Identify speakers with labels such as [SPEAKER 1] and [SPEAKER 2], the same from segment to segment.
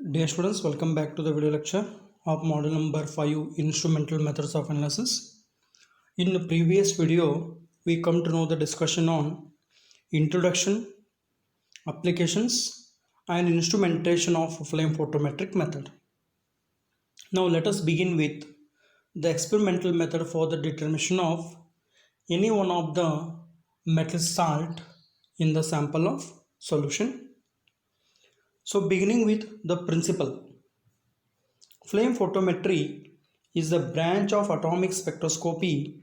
[SPEAKER 1] Dear students, welcome back to the video lecture of module number 5 Instrumental Methods of Analysis. In the previous video, we come to know the discussion on introduction, applications and instrumentation of Flamephotometric method. Now let us begin with the experimental method for the determination of any one of the metal salt in the sample of solution. So beginning with the principle. Flame photometry is the branch of atomic spectroscopy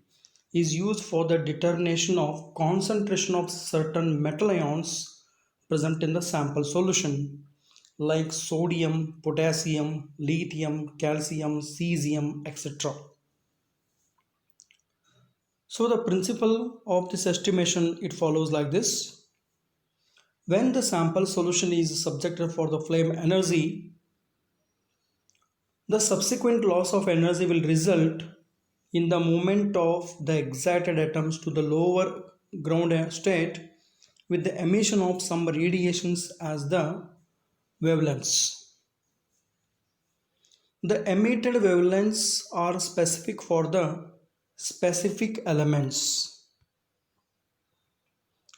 [SPEAKER 1] is used for the determination of concentration of certain metal ions present in the sample solution like sodium, potassium, lithium, calcium, cesium, etc. So the principle of this estimation, it follows like this. When the sample solution is subjected for the flame energy, the subsequent loss of energy will result in the movement of the excited atoms to the lower ground state with the emission of some radiations as the wavelengths. The emitted wavelengths are specific for the specific elements.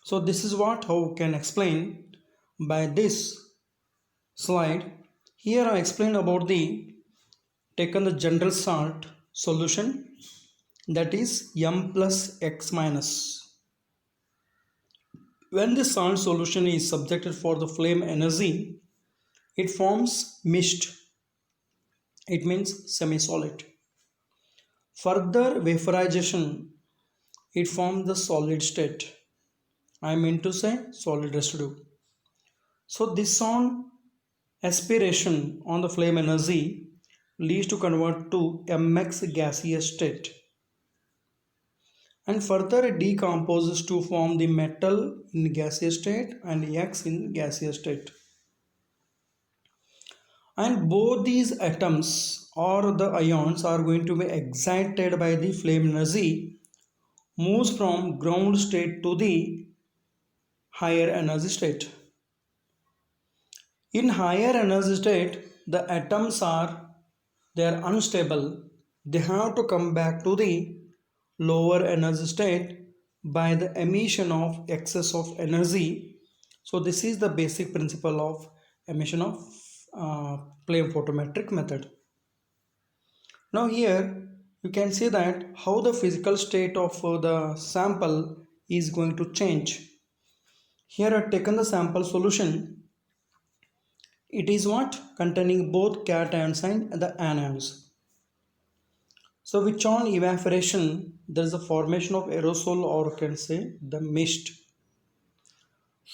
[SPEAKER 1] So this is how we can explain by this slide. Here I explained about taken the general salt solution, that is M plus X minus. When the salt solution is subjected for the flame energy, it forms mist. It means semi-solid. Further vaporization, it forms the solid state. I mean to say solid residue. So this on aspiration on the flame energy leads to convert to Mx gaseous state, and further it decomposes to form the metal in gaseous state and X in gaseous state. And both these atoms or the ions are going to be excited by the flame energy, moves from ground state to the higher energy state. In higher energy state, the atoms they are unstable. They have to come back to the lower energy state by the emission of excess of energy. So this is the basic principle of emission of flame photometric method. Now here you can see that how the physical state of the sample is going to change. Here I have taken the sample solution. It is containing both cations and the anions. So which on evaporation there is a formation of aerosol, or can say the mist.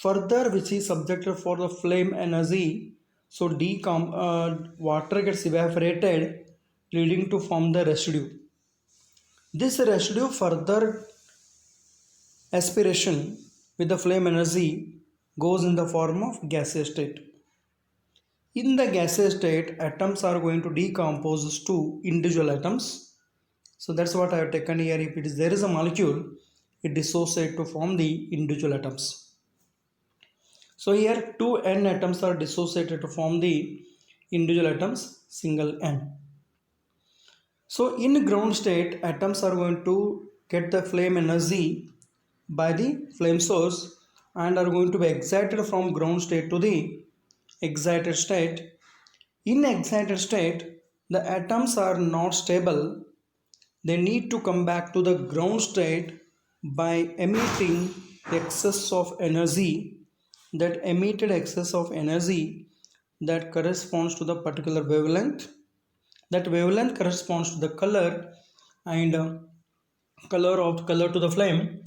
[SPEAKER 1] Further, which is subjected for the flame energy, so water gets evaporated, leading to form the residue. This residue further aspiration with the flame energy goes in the form of gaseous state. In the gaseous state, atoms are going to decompose to individual atoms. So that's what I have taken here. If there is a molecule, it dissociates to form the individual atoms. So here two N atoms are dissociated to form the individual atoms, single N. So in ground state, atoms are going to get the flame energy by the flame source and are going to be excited from ground state to the excited state. In excited state, the atoms are not stable. They need to come back to the ground state by emitting excess of energy. That emitted excess of energy that corresponds to the particular wavelength. That wavelength corresponds to the color, and color to the flame,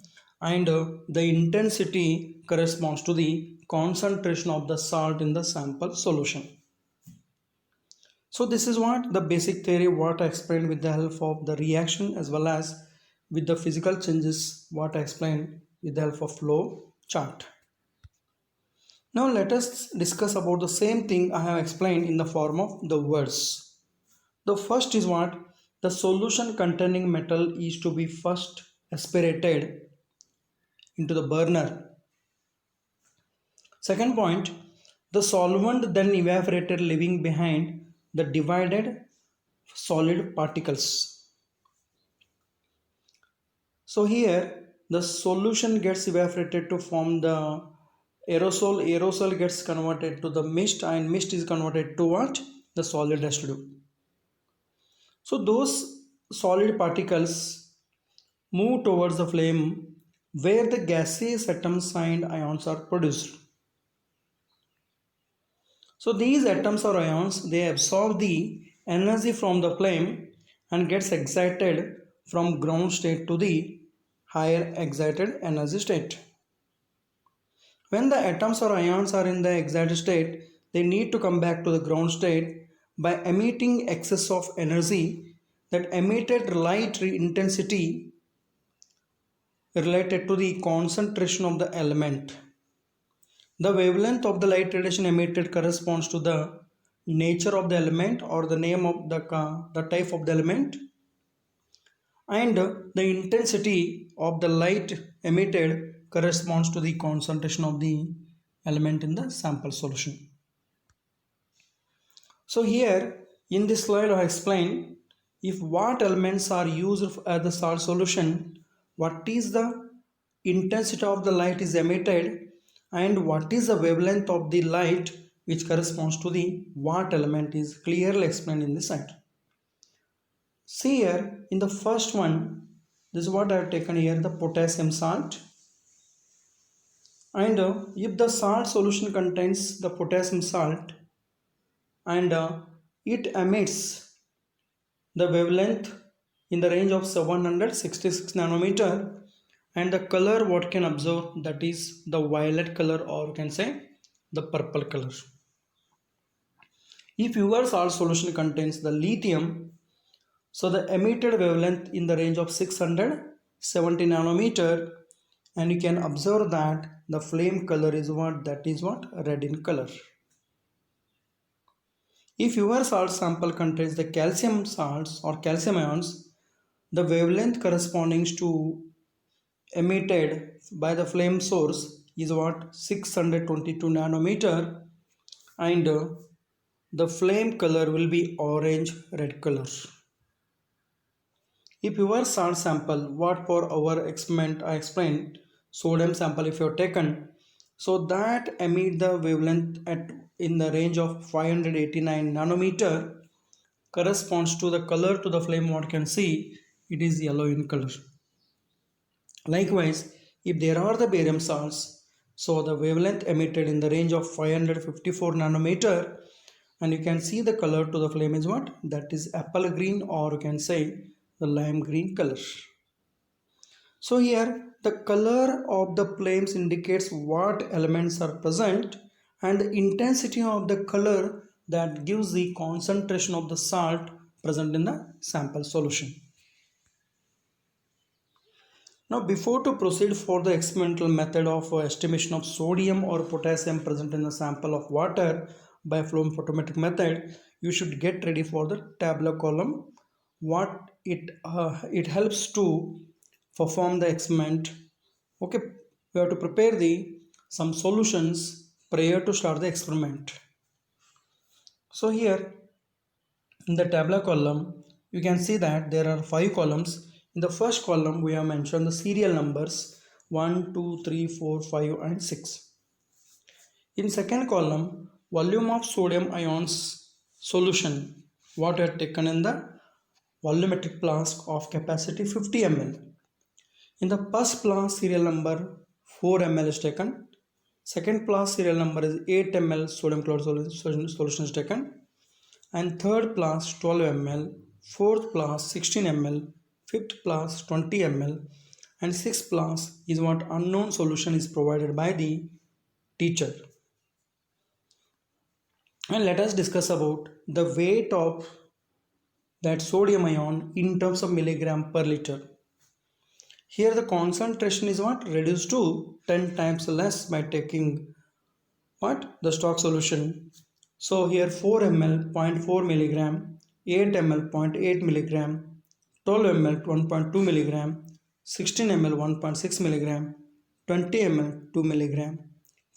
[SPEAKER 1] and the intensity corresponds to the concentration of the salt in the sample solution. So this is the basic theory I explained with the help of the reaction as well as with the physical changes I explained with the help of flow chart. Now let us discuss about the same thing I have explained in the form of the words. The first is the solution containing metal is to be first aspirated into the burner. Second point, The solvent then evaporated, leaving behind the divided solid particles. So here the solution gets evaporated to form the aerosol. Aerosol gets converted to the mist, and mist is converted to what? The solid residue. So those solid particles move towards the flame where the gaseous atoms and ions are produced. So these atoms or ions, they absorb the energy from the flame and gets excited from ground state to the higher excited energy state. When the atoms or ions are in the excited state, they need to come back to the ground state by emitting excess of energy. That emitted light intensity related to the concentration of the element. The wavelength of the light radiation emitted corresponds to the nature of the element or the name of the type of the element, and the intensity of the light emitted corresponds to the concentration of the element in the sample solution. So here in this slide I explain if what elements are used as the salt solution, what is the intensity of the light is emitted, and what is the wavelength of the light which corresponds to the what element is clearly explained in this slide. See here in the first one, this is what I have taken here, the potassium salt. And if the salt solution contains the potassium salt and it emits the wavelength in the range of 766 nanometer, and the color what can observe, that is the violet color, or you can say the purple color. If your salt solution contains the lithium, so the emitted wavelength in the range of 670 nanometer, and you can observe that the flame color is what, that is what, red in color. If your salt sample contains the calcium salts or calcium ions, the wavelength corresponding to emitted by the flame source is what, 622 nanometer, and the flame color will be orange red color. If your salt sample, what for our experiment I explained, sodium sample if you have taken, so that emit the wavelength at in the range of 589 nanometer corresponds to the color to the flame, what can see, it is yellow in color. Likewise, if there are the barium salts, so the wavelength emitted in the range of 554 nanometer, and you can see the color to the flame is what, that is apple green, or you can say the lime green color. So here the color of the flames indicates what elements are present, and the intensity of the color that gives the concentration of the salt present in the sample solution. Now before to proceed for the experimental method of estimation of sodium or potassium present in the sample of water by Flamephotometry method, you should get ready for the tabular column. What it helps to perform the experiment. Okay, we have to prepare the some solutions prior to start the experiment. So here in the tabular column you can see that there are 5 columns. In the first column we have mentioned the serial numbers 1, 2, 3, 4, 5 and 6. In second column, volume of sodium ions solution, what are taken in the volumetric flask of capacity 50 ml. In the first flask, serial number 4 ml is taken. Second flask serial number is 8 ml sodium chloride solution is taken. And third flask 12 ml, fourth flask 16 ml, fifth flask 20 ml, and sixth flask is what unknown solution is provided by the teacher. And let us discuss about the weight of that sodium ion in terms of milligram per liter. Here the concentration is what, reduced to 10 times less by taking what, the stock solution. So here 4 ml 0.4 milligram, 8 ml 0.8 milligram, 12 ml 1.2 milligram, 16 ml 1.6 milligram, 20 ml 2 milligram.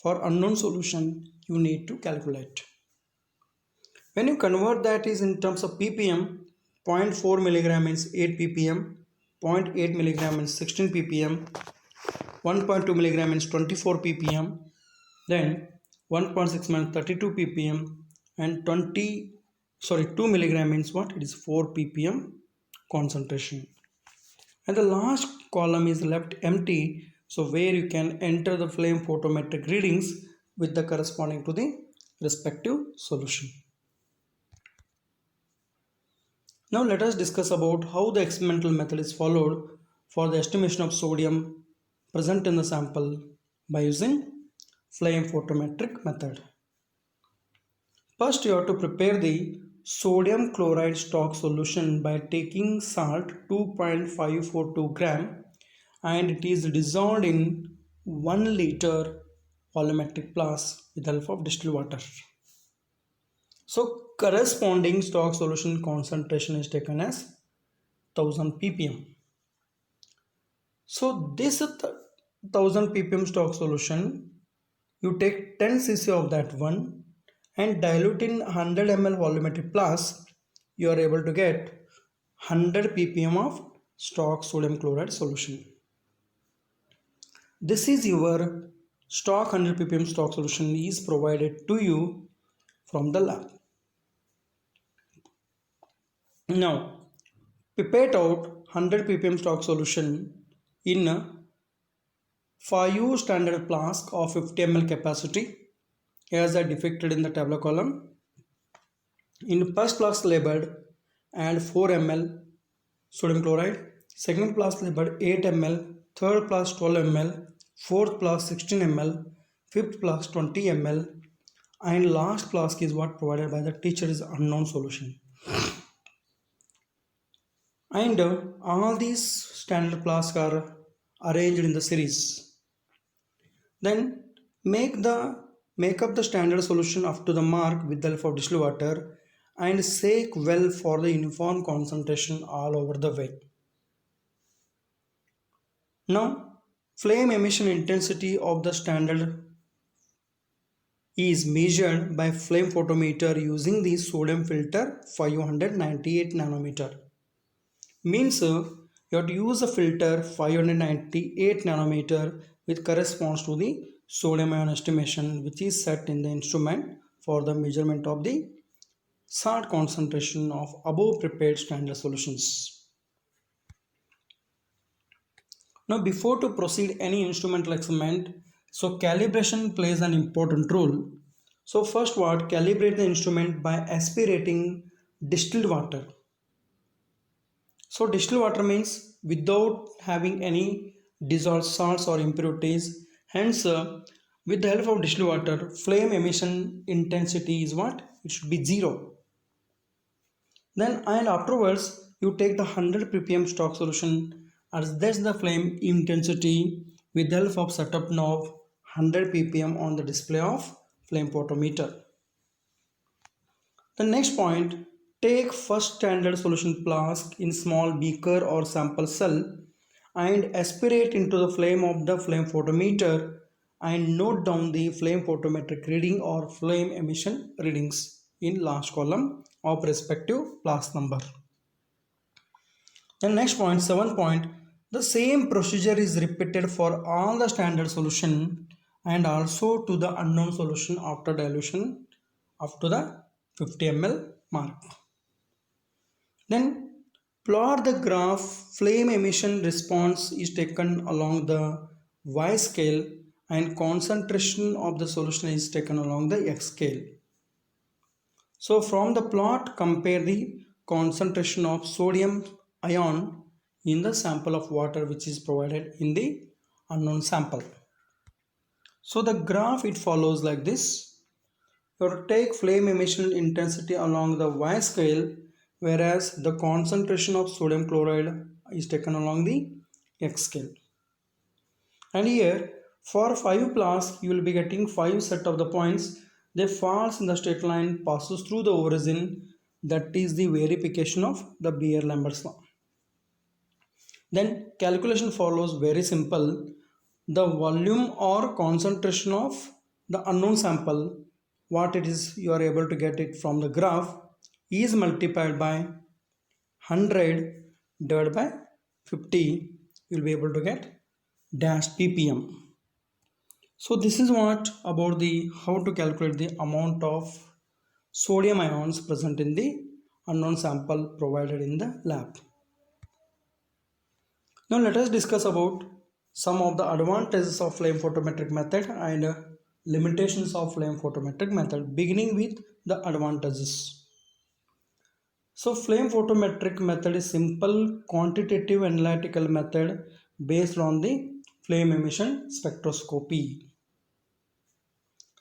[SPEAKER 1] For unknown solution you need to calculate. When you convert that is in terms of ppm, zero point 0.4 milligram means 8 ppm, 0.8 milligram means 16 ppm, 1.2 milligram means 24 ppm, then 1.6 means 32 ppm, and 2 milligram means what? It is 4 ppm concentration. And the last column is left empty, so where you can enter the flame photometric readings with the corresponding to the respective solution. Now let us discuss about how the experimental method is followed for the estimation of sodium present in the sample by using flame photometric method. First you have to prepare the sodium chloride stock solution by taking salt 2.542 gram and it is dissolved in 1 liter volumetric flask with the help of distilled water. So corresponding stock solution concentration is taken as 1000 ppm. So this 1000 ppm stock solution, you take 10 cc of that one and dilute in 100 ml volumetric flask, you are able to get 100 ppm of stock sodium chloride solution. This is your stock 100 ppm stock solution is provided to you from the lab. Now pipette out 100 ppm stock solution in a 5 standard flask of 50 ml capacity as are depicted in the table column. In first flask labeled add 4 ml sodium chloride, second flask labeled 8 ml, third flask 12 ml, fourth flask 16 ml, fifth flask 20 ml, and last flask is what provided by the teacher is unknown solution. And all these standard flasks are arranged in the series. Then make up the standard solution up to the mark with the help of distilled water and shake well for the uniform concentration all over the way. Now flame emission intensity of the standard is measured by flame photometer using the sodium filter 598 nanometer. Means you have to use a filter 598 nanometer which corresponds to the sodium ion estimation which is set in the instrument for the measurement of the salt concentration of above prepared standard solutions. Now before to proceed any instrumental experiment, so calibration plays an important role. So first what, calibrate the instrument by aspirating distilled water. So distilled water means without having any dissolved salts or impurities. Hence, with the help of distilled water, flame emission intensity is what? It should be 0. Then and afterwards, you take the 100 ppm stock solution and that's the flame intensity with the help of setup knob 100 ppm on the display of flame photometer. The next point, take first standard solution flask in small beaker or sample cell and aspirate into the flame of the flame photometer and note down the flame photometric reading or flame emission readings in last column of respective flask number. The next point, 7th point, the same procedure is repeated for all the standard solution and also to the unknown solution after dilution up to the 50 ml mark. Then plot the graph. Flame emission response is taken along the y scale and concentration of the solution is taken along the x scale. So from the plot, compare the concentration of sodium ion in the sample of water which is provided in the unknown sample. So the graph it follows like this. You have to take flame emission intensity along the y scale, whereas the concentration of sodium chloride is taken along the x scale. And here for 5 flasks you will be getting 5 set of the points. They falls in the straight line, passes through the origin, that is the verification of the Beer-Lambert's law. Then calculation follows very simple. The volume or concentration of the unknown sample what it is you are able to get it from the graph is multiplied by 100 divided by 50, you will be able to get dash ppm. So this is what about the how to calculate the amount of sodium ions present in the unknown sample provided in the lab. Now let us discuss about some of the advantages of flame photometric method and limitations of flame photometric method, beginning with the advantages. So flame photometric method is simple quantitative analytical method based on the flame emission spectroscopy.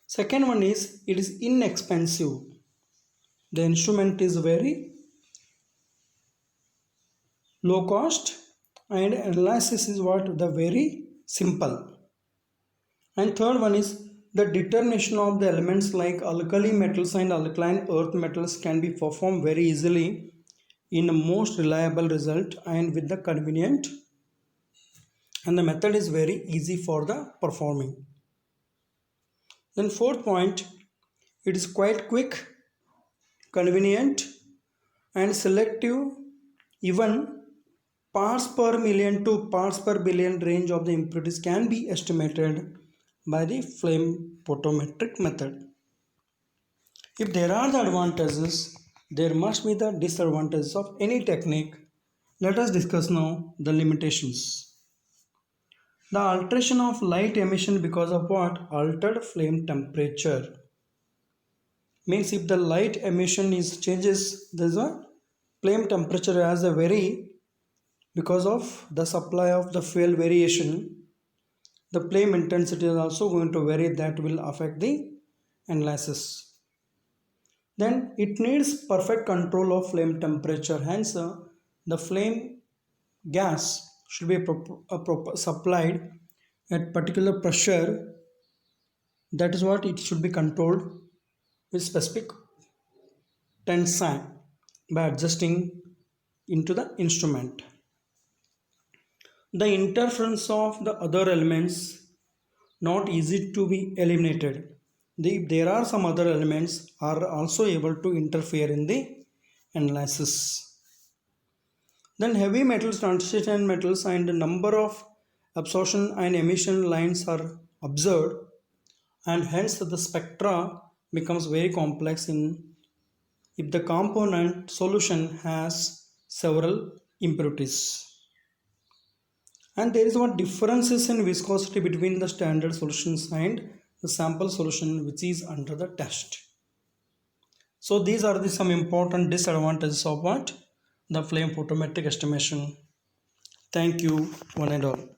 [SPEAKER 1] Second one is it is inexpensive. The instrument is very low cost and analysis is what the very simple. And third one is the determination of the elements like alkali metals and alkaline earth metals can be performed very easily in the most reliable result and with the convenient, and the method is very easy for the performing. Then fourth point, it is quite quick, convenient and selective. Even parts per million to parts per billion range of the impurities can be estimated by the flame photometric method. If there are the advantages, there must be the disadvantages of any technique. Let us discuss now the limitations. The alteration of light emission because of what? Altered flame temperature. Means if the light emission is changes, there is a flame temperature has a vary because of the supply of the fuel variation. The flame intensity is also going to vary, that will affect the analysis. Then it needs perfect control of flame temperature, hence the flame gas should be supplied at particular pressure, that is what it should be controlled with specific tensile by adjusting into the instrument. The interference of the other elements not easy to be eliminated. There are some other elements are also able to interfere in the analysis. Then heavy metals, transition metals and the number of absorption and emission lines are observed, and hence the spectra becomes very complex in if the component solution has several impurities. And there is what differences in viscosity between the standard solutions and the sample solution which is under the test. So these are some important disadvantages of what? The flame photometric estimation. Thank you one and all.